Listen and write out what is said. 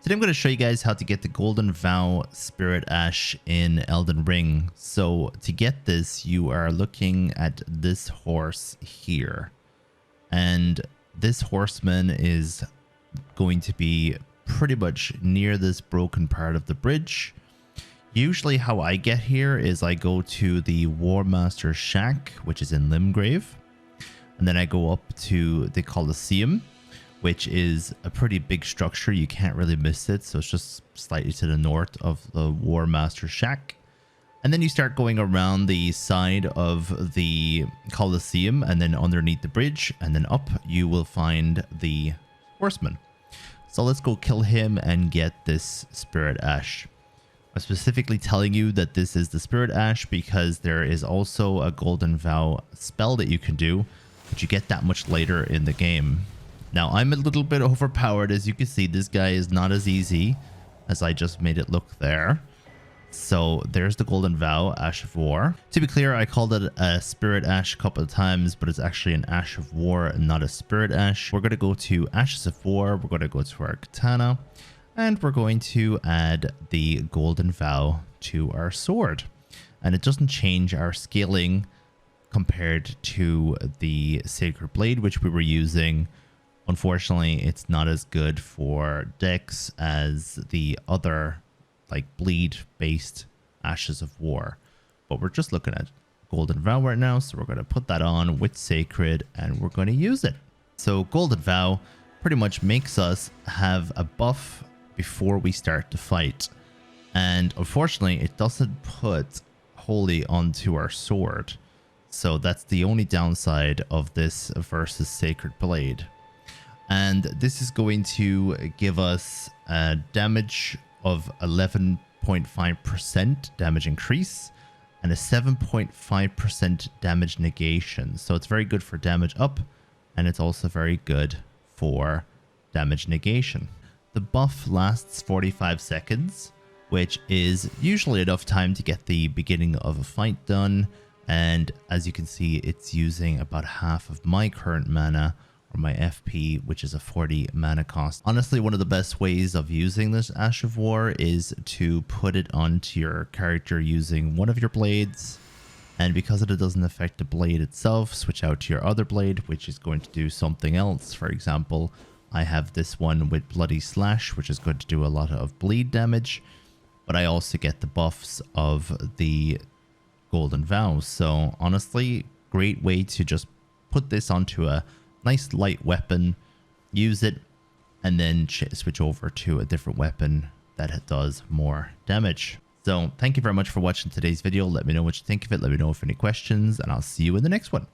Today I'm going to show you guys how to get the Golden Vow Spirit Ash in Elden Ring. So to get this, you are looking at this horse here. And this horseman is going to be pretty much near this broken part of the bridge. Usually how I get here is I go to the War Master's Shack, which is in Limgrave. And then I go up to the Colosseum, which is a pretty big structure. You can't really miss it. So it's just slightly to the north of the War Master's Shack. And then you start going around the side of the Colosseum and then underneath the bridge. And then up you will find the horseman. So let's go kill him and get this Spirit Ash. I'm specifically telling you that this is the Spirit Ash because there is also a Golden Vow spell that you can do, but you get that much later in the game. Now, I'm a little bit overpowered. As you can see, this guy is not as easy as I just made it look there. So there's the Golden Vow, Ash of War. To be clear, I called it a Spirit Ash a couple of times, but it's actually an Ash of War and not a Spirit Ash. We're going to go to Ashes of War. We're going to go to our katana. And we're going to add the Golden Vow to our sword. And it doesn't change our scaling compared to the Sacred Blade, which we were using. Unfortunately, it's not as good for Dex as the other like bleed-based Ashes of War. But we're just looking at Golden Vow right now, so we're going to put that on with Sacred and we're going to use it. So Golden Vow pretty much makes us have a buff before we start to fight, and unfortunately it doesn't put wholly onto our sword, so that's the only downside of this versus Sacred Blade. And this is going to give us a damage of 11.5% damage increase and a 7.5% damage negation, so it's very good for damage up and it's also very good for damage negation. The buff lasts 45 seconds, which is usually enough time to get the beginning of a fight done. And as you can see, it's using about half of my current mana, or my FP, which is a 40 mana cost. Honestly, one of the best ways of using this Ash of War is to put it onto your character using one of your blades. And because it doesn't affect the blade itself, switch out to your other blade, which is going to do something else. For example, I have this one with Bloody Slash, which is going to do a lot of bleed damage, but I also get the buffs of the Golden Vow. So honestly, great way to just put this onto a nice light weapon, use it, and then switch over to a different weapon that does more damage. So thank you very much for watching today's video. Let me know what you think of it. Let me know if any questions, and I'll see you in the next one.